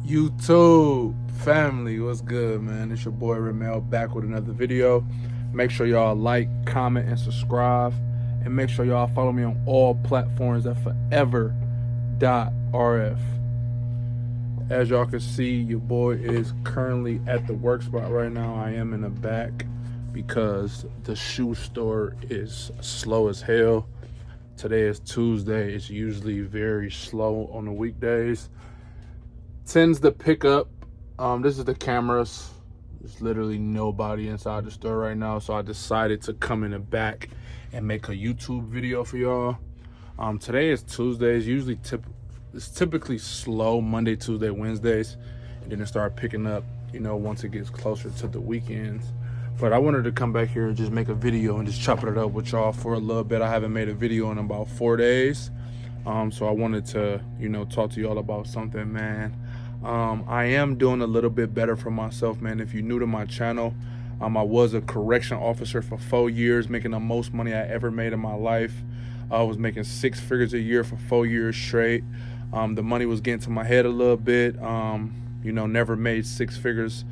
YouTube family, what's good, man? It's your boy Ramel back with another video. Make sure y'all like, comment, and subscribe, and make sure y'all follow me on all platforms at forever.rf. As y'all can see, your boy is currently at the work spot right now. I am in the back because the shoe store is slow as hell. Today is Tuesday. It's usually very slow on the weekdays. Tends to pick up. This is the cameras. There's literally nobody inside the store right now, so I decided to come in the back and make a YouTube video for y'all. Today is Tuesday. It's typically slow Monday, Tuesday, Wednesdays, and then it start picking up, once it gets closer to the weekends. But I wanted to come back here and just make a video and just chop it up with y'all for a little bit. I haven't made a video in about 4 days. So I wanted to, talk to y'all about something, man. I am doing a little bit better for myself, man. If you're new to my channel, I was a correction officer for 4 years, making the most money I ever made in my life. I was making 6 figures a year for 4 years straight. The money was getting to my head a little bit. Never made 6 figures,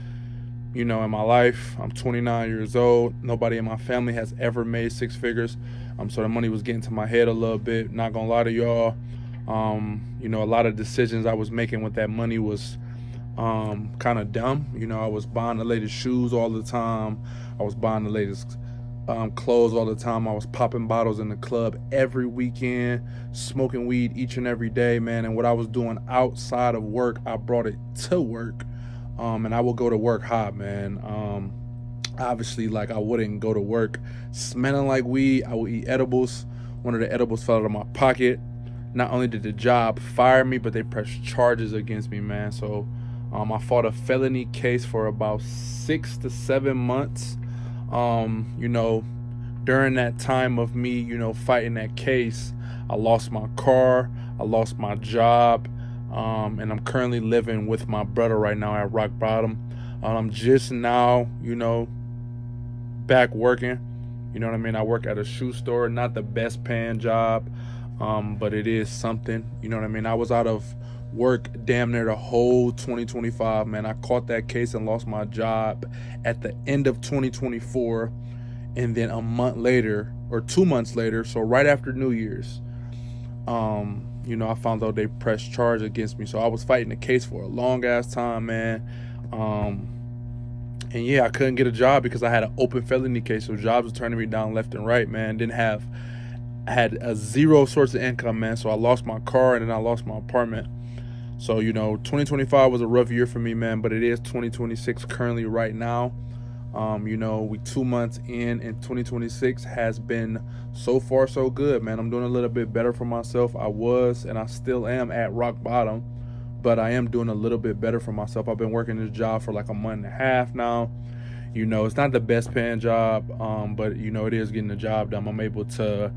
in my life. I'm 29 years old. Nobody in my family has ever made 6 figures. So the money was getting to my head a little bit. Not gonna lie to y'all. A lot of decisions I was making with that money was kind of dumb. I was buying the latest shoes all the time. I was buying the latest clothes all the time. I was popping bottles in the club every weekend, smoking weed each and every day, man. And what I was doing outside of work, I brought it to work. And I would go to work hot, man. Obviously, like, I wouldn't go to work smelling like weed. I would eat edibles. One of the edibles fell out of my pocket. Not only did the job fire me, but they pressed charges against me, man. So I fought a felony case for about 6 to 7 months. During that time of me, fighting that case, I lost my car, I lost my job, and I'm currently living with my brother right now at rock bottom. I'm just now, back working. You know what I mean? I work at a shoe store, not the best paying job. But it is something, you know what I mean? I was out of work damn near the whole 2025, man. I caught that case and lost my job at the end of 2024. And then a month later, or 2 months later, so right after New Year's, I found out they pressed charge against me. So I was fighting the case for a long ass time, man. And yeah, I couldn't get a job because I had an open felony case. So jobs were turning me down left and right, man. I had a zero source of income, man. So I lost my car and then I lost my apartment. So, 2025 was a rough year for me, man, but it is 2026 currently right now. We 2 months in, and 2026 has been so far so good, man. I'm doing a little bit better for myself. I was, and I still am at rock bottom, but I am doing a little bit better for myself. I've been working this job for like a month and a half now. It's not the best paying job, but, it is getting the job done. I'm able to,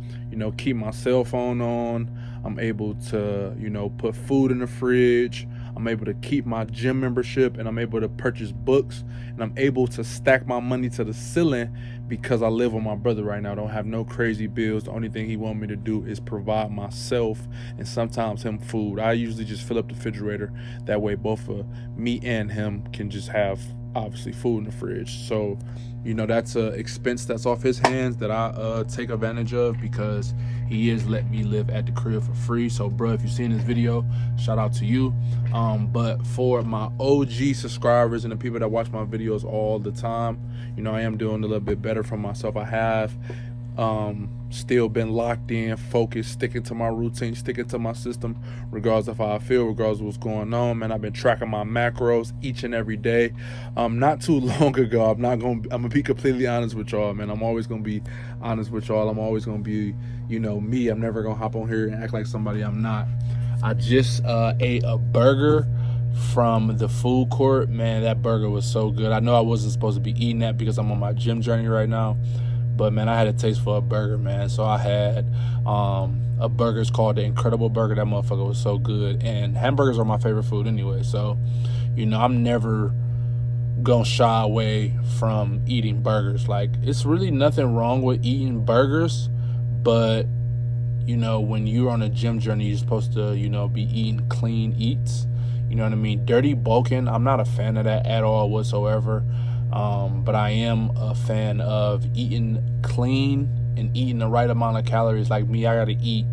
keep my cell phone on. I'm able to, put food in the fridge. I'm able to keep my gym membership, and I'm able to purchase books, and I'm able to stack my money to the ceiling because I live with my brother right now. I don't have no crazy bills. The only thing he wants me to do is provide myself and sometimes him food. I usually just fill up the refrigerator. That way both me and him can just have, obviously, food in the fridge. So that's a expense that's off his hands that I take advantage of because he is letting me live at the crib for free. So bro, if you're seeing this video, shout out to you. But for my OG subscribers and the people that watch my videos all the time, I am doing a little bit better for myself. I have still been locked in, focused, sticking to my routine, sticking to my system, regardless of how I feel, regardless of what's going on, man. I've been tracking my macros each and every day. Not too long ago, I'm gonna be completely honest with y'all, man. I'm always gonna be honest with y'all. I'm always gonna be, me. I'm never gonna hop on here and act like somebody I'm not. I just ate a burger from the food court. Man, that burger was so good. I know I wasn't supposed to be eating that because I'm on my gym journey right now, but man, I had a taste for a burger, man. So I had a burger. It's called the Incredible Burger. That motherfucker was so good. And hamburgers are my favorite food anyway. So, I'm never gonna shy away from eating burgers. Like, it's really nothing wrong with eating burgers, but when you're on a gym journey, you're supposed to, be eating clean eats. You know what I mean? Dirty bulking, I'm not a fan of that at all whatsoever. But I am a fan of eating clean and eating the right amount of calories. Like me, I gotta eat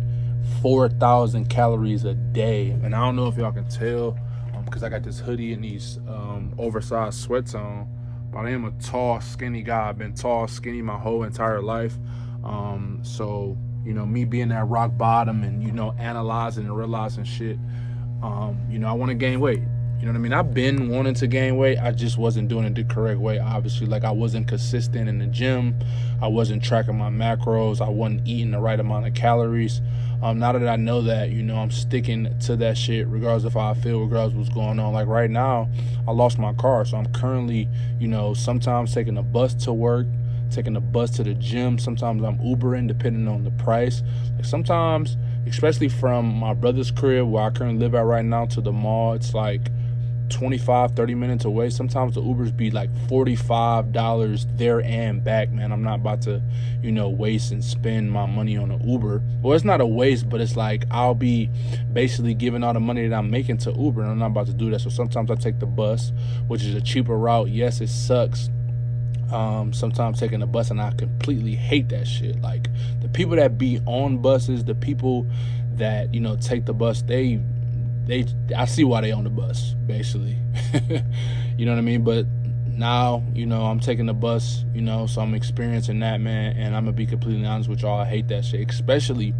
4,000 calories a day. And I don't know if y'all can tell because I got this hoodie and these oversized sweats on. But I am a tall, skinny guy. I've been tall, skinny my whole entire life. So, you know, me being at rock bottom and, you know, analyzing and realizing shit, you know, I want to gain weight. You know what I mean? I've been wanting to gain weight. I just wasn't doing it the correct way, obviously. Like, I wasn't consistent in the gym. I wasn't tracking my macros. I wasn't eating the right amount of calories. Now that I know that, you know, I'm sticking to that shit regardless of how I feel, regardless of what's going on. Like, right now, I lost my car. So I'm currently, you know, sometimes taking a bus to work, taking a bus to the gym. Sometimes I'm Ubering, depending on the price. Like, sometimes, especially from my brother's crib where I currently live at right now to the mall, it's like 25-30 minutes away. Sometimes the Ubers be like $45 there and back. Man, I'm not about to, you know, waste and spend my money on an Uber. Well, it's not a waste, but it's like I'll be basically giving all the money that I'm making to Uber, and I'm not about to do that. So sometimes I take the bus, which is a cheaper route. Yes, it sucks sometimes taking the bus, and I completely hate that shit. Like, the people that be on buses, the people that, you know, take the bus, I see why they on the bus, basically. You know what I mean? But now, you know, I'm taking the bus, you know, so I'm experiencing that, man. And I'm gonna be completely honest with y'all, I hate that shit, especially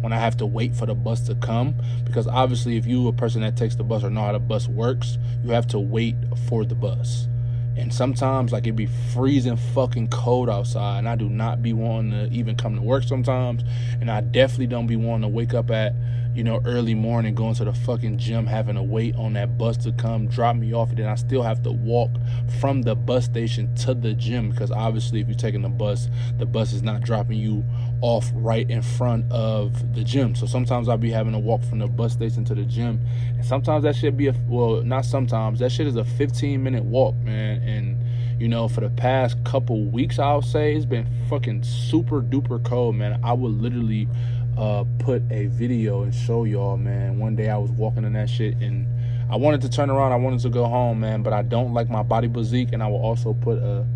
when I have to wait for the bus to come. Because obviously, if you a person that takes the bus or know how the bus works, you have to wait for the bus. And sometimes, like, it be freezing fucking cold outside, and I do not be wanting to even come to work sometimes. And I definitely don't be wanting to wake up at, you know, early morning, going to the fucking gym, having to wait on that bus to come drop me off, and then I still have to walk from the bus station to the gym. Because obviously, if you're taking the bus is not dropping you off right in front of the gym. So sometimes I'll be having to walk from the bus station to the gym, and sometimes that shit be not sometimes, that shit is a 15-minute walk, man. And, you know, for the past couple weeks, I'll say, it's been fucking super duper cold, man. I would literally put a video and show y'all, man. One day I was walking in that shit, and I wanted to turn around, I wanted to go home, man, but I don't like my body physique. And I will also put a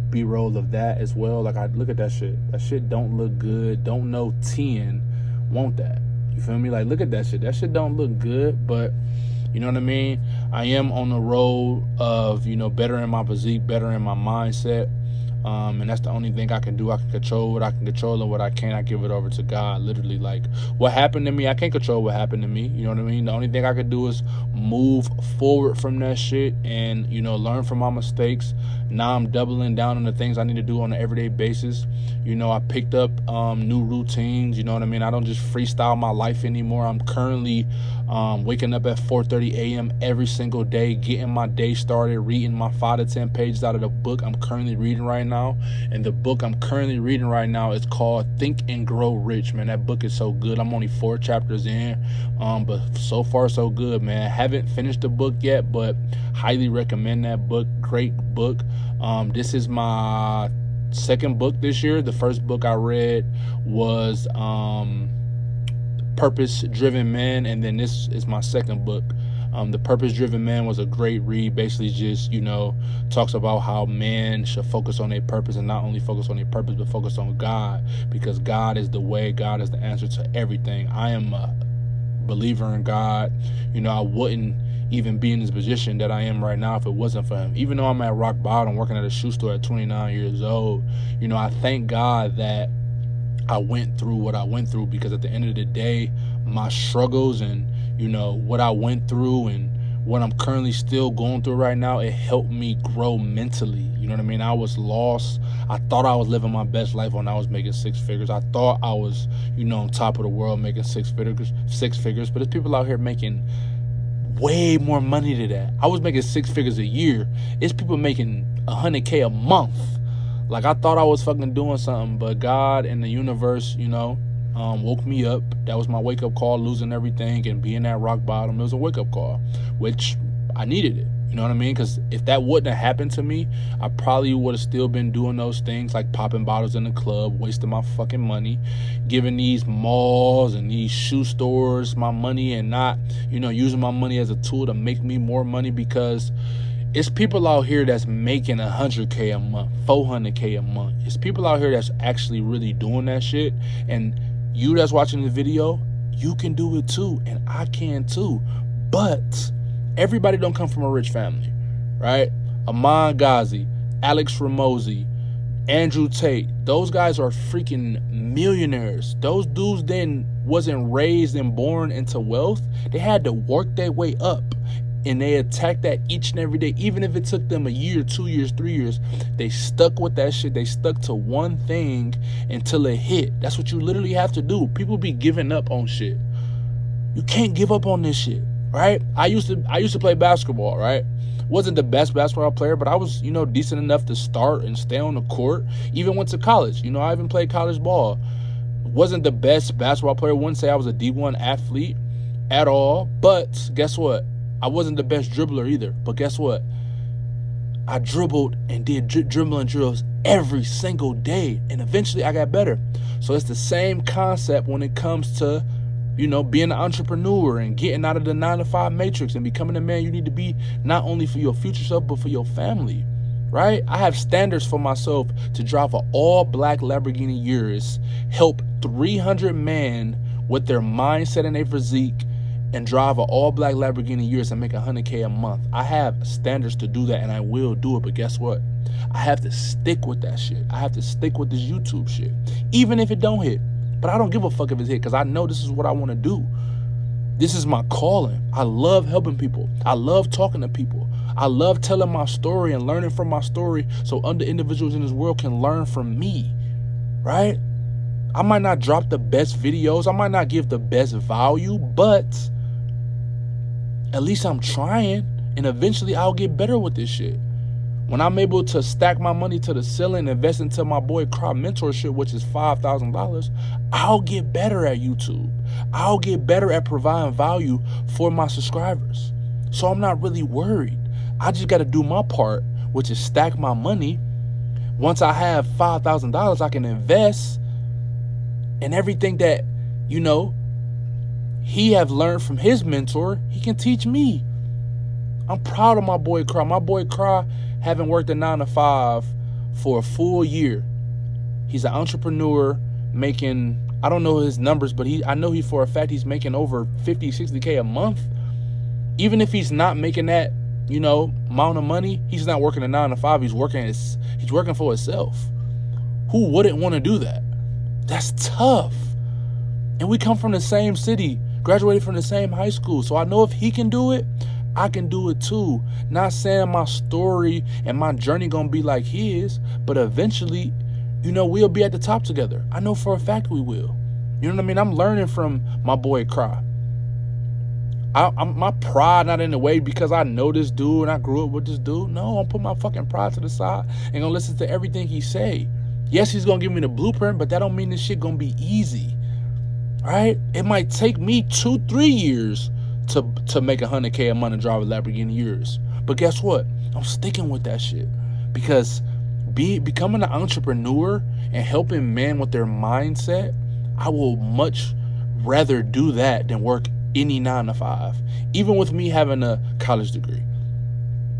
B-roll of that as well. Like, I look at that shit don't look good. Don't know 10 want that, you feel me? Like, look at that shit don't look good. But you know what I mean, I am on the road of, you know, bettering my physique, bettering my mindset. And that's the only thing I can do. I can control what I can control, and what I can't, I give it over to God. Literally, like, what happened to me, I can't control what happened to me. You know what I mean? The only thing I can do is move forward from that shit and, you know, learn from my mistakes. Now I'm doubling down on the things I need to do on an everyday basis. You know, I picked up new routines. You know what I mean? I don't just freestyle my life anymore. I'm currently waking up at 4:30 a.m. every single day, getting my day started, reading my 5 to 10 pages out of the book I'm currently reading right now. And the book I'm currently reading right now is called Think and Grow Rich, man. That book is so good. I'm only 4 chapters in, but so far so good, man. Haven't finished the book yet, but highly recommend that book. Great book. This is my second book this year. The first book I read was Purpose Driven Man, and then this is my second book. The Purpose Driven Man was a great read. Basically, just, you know, talks about how man should focus on their purpose, and not only focus on their purpose, but focus on God, because God is the way, God is the answer to everything. I am a believer in God. You know, I wouldn't even be in this position that I am right now if it wasn't for him. Even though I'm at rock bottom, working at a shoe store at 29 years old, you know, I thank God that I went through what I went through, because at the end of the day, my struggles and, you know, what I went through and what I'm currently still going through right now, it helped me grow mentally. You know what I mean? I was lost. I thought I was living my best life when I was making 6 figures. I thought I was, you know, on top of the world making 6 figures. But there's people out here making way more money than that. I was making 6 figures a year. It's people making $100K a month. Like, I thought I was fucking doing something, but God and the universe, you know, woke me up. That was my wake-up call, losing everything and being at rock bottom. It was a wake-up call, which I needed it. You know what I mean? Because if that wouldn't have happened to me, I probably would have still been doing those things like popping bottles in the club, wasting my fucking money, giving these malls and these shoe stores my money, and not, using my money as a tool to make me more money, because it's people out here that's making $100K a month, $400K a month. It's people out here that's actually really doing that shit. And you that's watching the video, you can do it too, and I can too. But everybody don't come from a rich family, right? Amon Ghazi, Alex Ramosi, Andrew Tate, those guys are freaking millionaires. Those dudes then wasn't raised and born into wealth. They had to work their way up, and they attacked that each and every day. Even if it took them a year, 2 years, 3 years, they stuck with that shit. They stuck to one thing until it hit. That's what you literally have to do. People be giving up on shit. You can't give up on this shit, right? I used to play basketball, right? Wasn't the best basketball player, but I was, decent enough to start and stay on the court. Even went to college. I even played college ball. Wasn't the best basketball player. Wouldn't say I was a D1 athlete at all. But guess what? I wasn't the best dribbler either. But guess what? I dribbled and did dribbling drills every single day. And eventually I got better. So it's the same concept when it comes to being an entrepreneur and getting out of the 9-to-5 matrix and becoming the man you need to be, not only for your future self, but for your family, right? I have standards for myself to drive an all-black Lamborghini Urus, help 300 men with their mindset and their physique, and drive an all-black Lamborghini Urus and make $100K a month. I have standards to do that, and I will do it, but guess what? I have to stick with that shit. I have to stick with this YouTube shit, even if it don't hit. But I don't give a fuck if it's hit, because I know this is what I want to do. This is my calling. I love helping people. I love talking to people. I love telling my story and learning from my story so other individuals in this world can learn from me, right? I might not drop the best videos. I might not give the best value, but at least I'm trying, and eventually I'll get better with this shit. When I'm able to stack my money to the ceiling, invest into my boy Crop Mentorship, which is $5,000, I'll get better at YouTube. I'll get better at providing value for my subscribers. So I'm not really worried. I just got to do my part, which is stack my money. Once I have $5,000, I can invest in everything that, he have learned from his mentor. He can teach me. I'm proud of my boy Craw. My boy Craw haven't worked a 9-to-5 for a full year. He's an entrepreneur making, I don't know his numbers, but I know for a fact he's making over 50, 60K a month. Even if he's not making that, amount of money, he's not working a 9-to-5. He's working for himself. Who wouldn't want to do that? That's tough. And we come from the same city, graduated from the same high school. So I know if he can do it, I can do it too. Not saying my story and my journey gonna be like his, but eventually, we'll be at the top together. I know for a fact we will. You know what I mean? I'm learning from my boy Cry. I'm my pride not in the way because I know this dude and I grew up with this dude. No, I'm putting my fucking pride to the side and gonna listen to everything he say. Yes, he's gonna give me the blueprint, but that don't mean this shit gonna be easy. Right? It might take me 2-3 years to make $100K a month and drive a Lamborghini Urus. But guess what? I'm sticking with that shit because becoming an entrepreneur and helping men with their mindset, I will much rather do that than work any 9-to-5. Even with me having a college degree,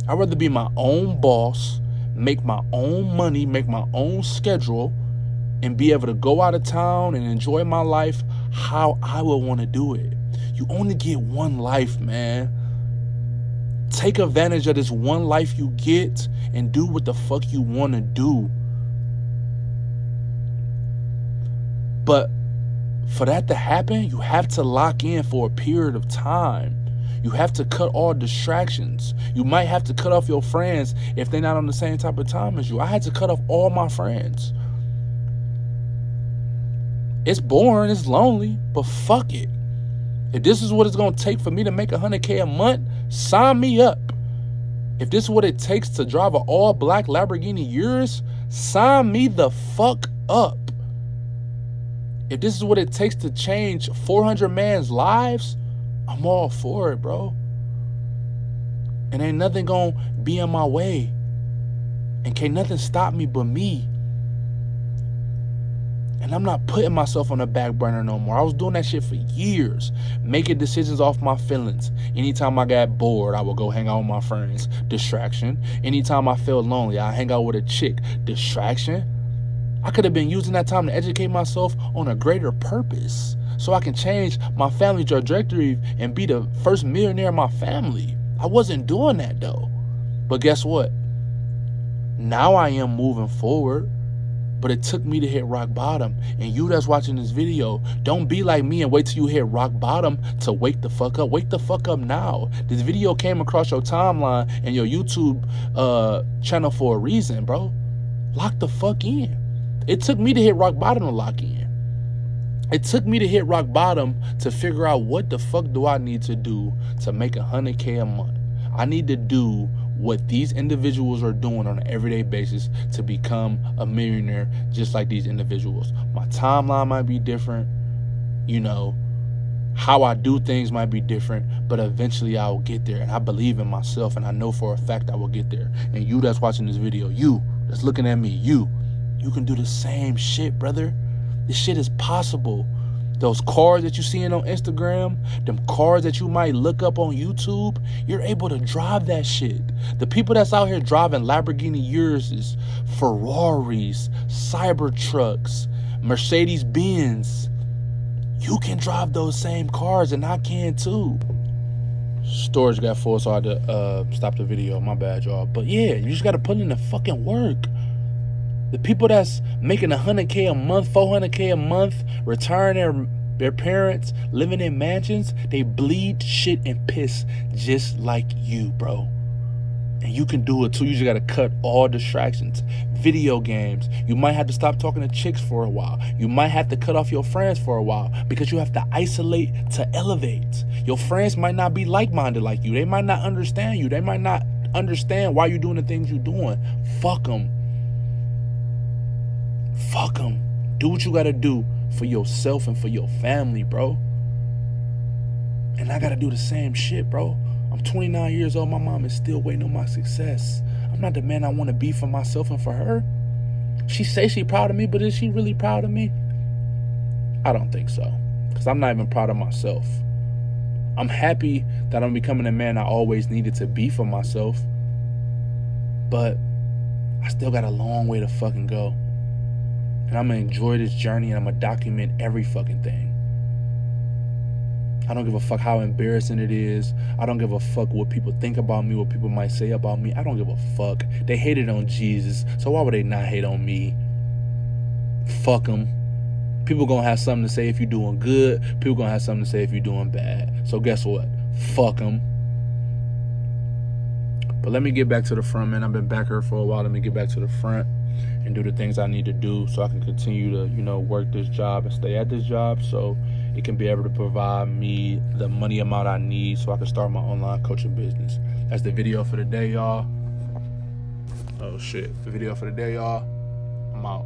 I'd rather be my own boss, make my own money, make my own schedule, and be able to go out of town and enjoy my life how I would want to do it. You only get one life, man. Take advantage of this one life you get and do what the fuck you want to do. But for that to happen, you have to lock in for a period of time. You have to cut all distractions. You might have to cut off your friends if they're not on the same type of time as you. I had to cut off all my friends. It's boring, it's lonely, but fuck it. If this is what it's going to take for me to make $100K a month, sign me up. If this is what it takes to drive an all-black Lamborghini Urus, sign me the fuck up. If this is what it takes to change 400 men's lives, I'm all for it, bro. And ain't nothing gonna be in my way. And can't nothing stop me but me. And I'm not putting myself on the back burner no more. I was doing that shit for years. Making decisions off my feelings. Anytime I got bored, I would go hang out with my friends. Distraction. Anytime I felt lonely, I hang out with a chick. Distraction. I could have been using that time to educate myself on a greater purpose. So I can change my family trajectory and be the first millionaire in my family. I wasn't doing that though. But guess what? Now I am moving forward. But it took me to hit rock bottom. And you that's watching this video, don't be like me and wait till you hit rock bottom to wake the fuck up. Wake the fuck up now. This video came across your timeline and your YouTube channel for a reason, bro. Lock the fuck in. It took me to hit rock bottom to lock in. It took me to hit rock bottom to figure out what the fuck do I need to do to make $100K a month. I need to do what these individuals are doing on an everyday basis to become a millionaire just like these individuals. My timeline might be different, you know, how I do things might be different, but eventually I will get there. And I believe in myself, and I know for a fact I will get there. And you that's watching this video, you that's looking at me, you can do the same shit, brother. This shit is possible. Those cars that you seeing on Instagram, them cars that you might look up on YouTube, you're able to drive that shit. The people that's out here driving Lamborghini Uruses, Ferraris, Cybertrucks, Mercedes Benz, you can drive those same cars, and I can too. Storage got full, so I had to stop the video. My bad, y'all. But yeah, you just got to put in the fucking work. The people that's making $100K a month, $400K a month, retiring their parents, living in mansions, they bleed, shit, and piss just like you, bro. And you can do it too. You just gotta cut all distractions. Video games. You might have to stop talking to chicks for a while. You might have to cut off your friends for a while because you have to isolate to elevate. Your friends might not be like-minded like you. They might not understand you. They might not understand why you're doing the things you're doing. Fuck them. Fuck them. Do what you gotta do for yourself and for your family, bro. And I gotta do the same shit, bro. I'm 29 years old. My mom is still waiting on my success. I'm not the man I want to be for myself and for her. She says she's proud of me, but is she really proud of me? I don't think so. Because I'm not even proud of myself. I'm happy that I'm becoming the man I always needed to be for myself. But I still got a long way to fucking go. And I'm going to enjoy this journey, and I'm going to document every fucking thing. I don't give a fuck how embarrassing it is. I don't give a fuck what people think about me, what people might say about me. I don't give a fuck. They hated on Jesus, so why would they not hate on me? Fuck them. People going to have something to say if you're doing good. People going to have something to say if you're doing bad. So guess what? Fuck them. But let me get back to the front, man. I've been back here for a while. Let me get back to the front and do the things I need to do so I can continue to, you know, work this job and stay at this job so it can be able to provide me the money amount I need so I can start my online coaching business. That's the video for the day, y'all. Oh, shit. The video for the day, y'all. I'm out.